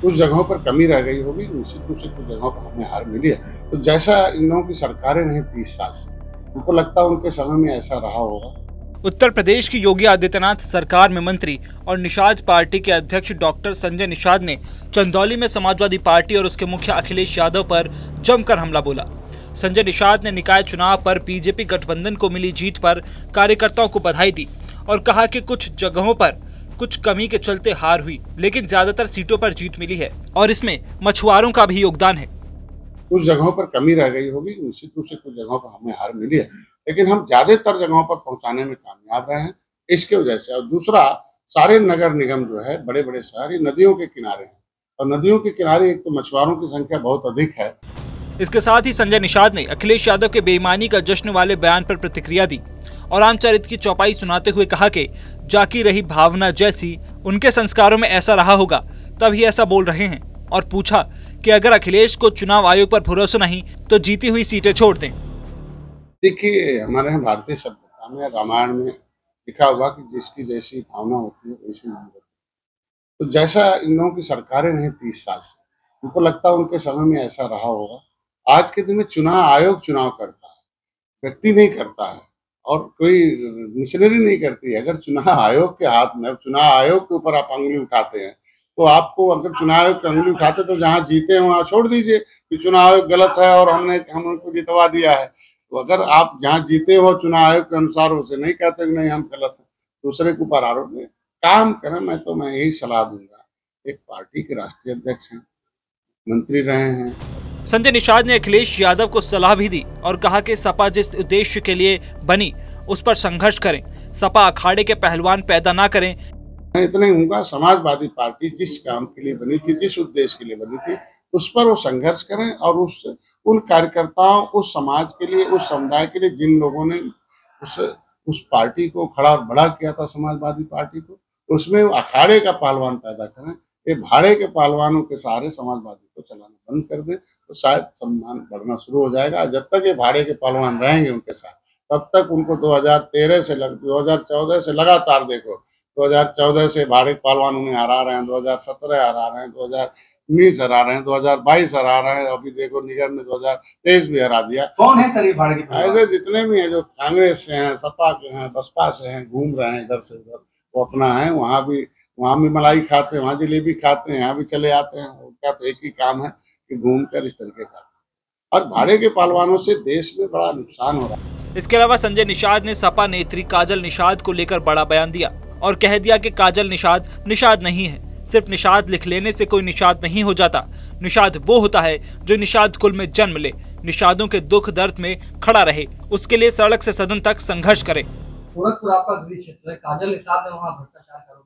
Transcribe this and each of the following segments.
कुछ जगहों पर कमी रह गई होगी, निश्चित रूप से कुछ जगहों पर हमें हार मिली है। तो जैसा इन लोगों की सरकारें रही 30 साल से, उनको लगता है उनके समय में ऐसा रहा होगा। उत्तर प्रदेश की योगी आदित्यनाथ सरकार में मंत्री और निषाद पार्टी के अध्यक्ष डॉक्टर संजय निषाद ने चंदौली में समाजवादी पार्टी और उसके मुखिया अखिलेश यादव पर जमकर हमला बोला। संजय निषाद ने निकाय चुनाव पर बीजेपी गठबंधन को मिली जीत पर कार्यकर्ताओं को बधाई दी और कहा कि कुछ जगहों पर कुछ कमी के चलते हार हुई, लेकिन ज्यादातर सीटों पर जीत मिली है और इसमें मछुआरों का भी योगदान है। कुछ जगहों पर कमी रह गई होगी, निश्चित रूप से कुछ जगहों पर हमें हार मिली है, लेकिन हम ज्यादातर जगहों पर पहुंचाने में कामयाब रहे हैं इसके वजह से। और दूसरा, सारे नगर निगम जो है, बड़े बड़े शहर नदियों के किनारे हैं और नदियों के किनारे एक तो मछुआरों की संख्या बहुत अधिक है। इसके साथ ही संजय निषाद ने अखिलेश यादव के बेईमानी का जश्न वाले बयान पर प्रतिक्रिया दी और रामचरित की चौपाई सुनाते हुए कहा कि जाकी रही भावना जैसी, उनके संस्कारों में ऐसा रहा होगा तभी ऐसा बोल रहे हैं, और पूछा कि अगर अखिलेश को चुनाव आयोग पर भरोसा नहीं तो जीती हुई सीटें छोड़ दें। देखिए, हमारे यहाँ भारतीय सभ्यता में, रामायण में लिखा हुआ कि जिसकी जैसी भावना होती है वैसी नहीं होती। तो जैसा इन लोगों की सरकारें रही 30 साल से, उनको लगता है उनके समय में ऐसा रहा होगा। आज के दिन में चुनाव आयोग चुनाव करता है, व्यक्ति नहीं करता है और कोई मिशनरी नहीं करती है। अगर चुनाव आयोग के हाथ में, चुनाव आयोग के ऊपर आप अंगुली उठाते हैं तो आपको, अगर चुनाव आयोग की अंगुली उठाते तो जहाँ जीते हैं वहाँ छोड़ दीजिए कि चुनाव आयोग गलत है और हम उनको जितवा दिया है। तो अगर आप जहाँ जीते हो चुनाव आयोग के अनुसार, उसे नहीं कहते कि नहीं हम गलत है, दूसरे के ऊपर आरोप नहीं काम करें। मैं यही सलाह दूंगा। एक पार्टी के राष्ट्रीय अध्यक्ष हैं, मंत्री रहे हैं। संजय निषाद ने अखिलेश यादव को सलाह भी दी और कहा कि सपा जिस उद्देश्य के लिए बनी उस पर संघर्ष करें, सपा अखाड़े के पहलवान पैदा ना करें। मैं इतना ही कहूँगा, समाजवादी पार्टी जिस काम के लिए बनी थी, जिस उद्देश्य के लिए बनी थी, उस पर वो संघर्ष करें और उन कार्यकर्ताओं, उस समाज के लिए, उस समुदाय के लिए जिन लोगों ने उस पार्टी को खड़ा और बड़ा किया था, समाजवादी पार्टी को, उसमें अखाड़े का पहलवान पैदा करें। ये भाड़े के पहलवानों के सहारे समाजवादी को चलाना बंद कर दे तो शायद सम्मान बढ़ना शुरू हो जाएगा। जब तक ये भाड़े के पहलवान रहेंगे उनके साथ, तब तक उनको 2014 से लगातार देखो, 2014 से भाड़े के पहलवान उन्हें हरा रहे हैं, 2017 हरा रहे हैं, 2019 हरा रहे हैं, 2022 हरा रहे हैं, अभी देखो निगम ने 2023 भी हरा दिया। कौन है सर ये भाड़े के पहलवान? ऐसे जितने भी हैं जो कांग्रेस से हैं, सपा के हैं, बसपा से हैं, घूम रहे हैं इधर से उधर, वो अपना है। वहाँ भी मलाई खाते हैं, वहाँ जलेबी खाते हैं, यहाँ भी चले आते हैं। उनका तो एक ही काम है कि घूमकर इस तरीके का, और भाड़े के पहलवानों से देश में बड़ा नुकसान हो रहा है। इसके अलावा संजय निषाद ने सपा नेत्री काजल निषाद को लेकर बड़ा बयान दिया और कह दिया कि काजल निषाद नहीं है, सिर्फ निषाद लिख लेने से कोई निषाद नहीं हो जाता। निषाद वो होता है जो निषाद कुल में जन्म ले, निषादों के दुख दर्द में खड़ा रहे, उसके लिए सड़क से सदन तक संघर्ष करे। गोरखपुर आपका गृह क्षेत्र है, काजल निषाद ने वहाँ भ्रष्टाचार करा।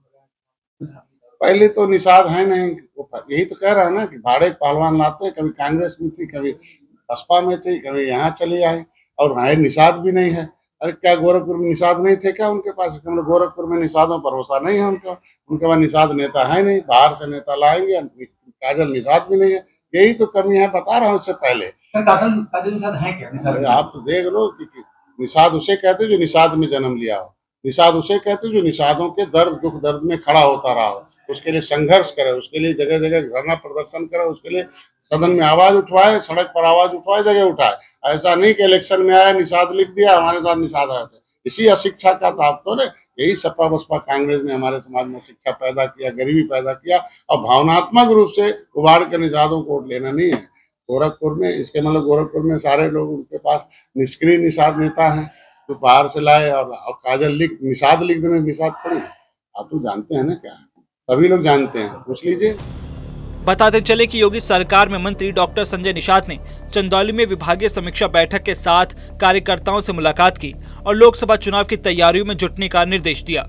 पहले तो निषाद है नहीं, यही तो कह रहा है ना कि भाड़े पहलवान लाते, कभी कांग्रेस में थी, कभी बसपा में थी, कभी यहाँ चली आए, और है निषाद भी नहीं है। अरे क्या गोरखपुर में निषाद नहीं थे क्या उनके पास? मतलब गोरखपुर में निषादों पर भरोसा नहीं है उनके पास निषाद नेता है नहीं, बाहर से नेता लाएंगे। काजल निषाद भी नहीं है, यही तो कमी है, बता रहा हूँ इससे पहले। काजल निषाद है क्या? आप तो देख लो कि निषाद उसे कहते जो निषाद में जन्म लिया हो, निषाद उसे कहते जो निषादों के दुख दर्द में खड़ा होता रहा हो, उसके लिए संघर्ष करे, उसके लिए जगह जगह धरना प्रदर्शन करे, उसके लिए सदन में आवाज उठवाए, सड़क पर आवाज उठवाए, जगह उठाए। ऐसा नहीं कि इलेक्शन में आया, निषाद लिख दिया, हमारे साथ निषाद आए थे। इसी अशिक्षा का ताप तो ने, यही सपा बसपा कांग्रेस ने हमारे समाज में शिक्षा पैदा किया, गरीबी पैदा किया, और भावनात्मक रूप से उबाड़ के निषादों को वोट लेना नहीं है। गोरखपुर में इसके मतलब गोरखपुर में सारे लोग, उनके पास निष्क्रिय निषाद नेता है जो बाहर से लाए, और काजल निषाद लिख देने, निषाद थोड़ी है। आप तो जानते हैं ना क्या है, सभी लोग जानते हैं, पूछ लीजिए। बताते चले कि योगी सरकार में मंत्री डॉक्टर संजय निषाद ने चंदौली में विभागीय समीक्षा बैठक के साथ कार्यकर्ताओं से मुलाकात की और लोकसभा चुनाव की तैयारियों में जुटने का निर्देश दिया।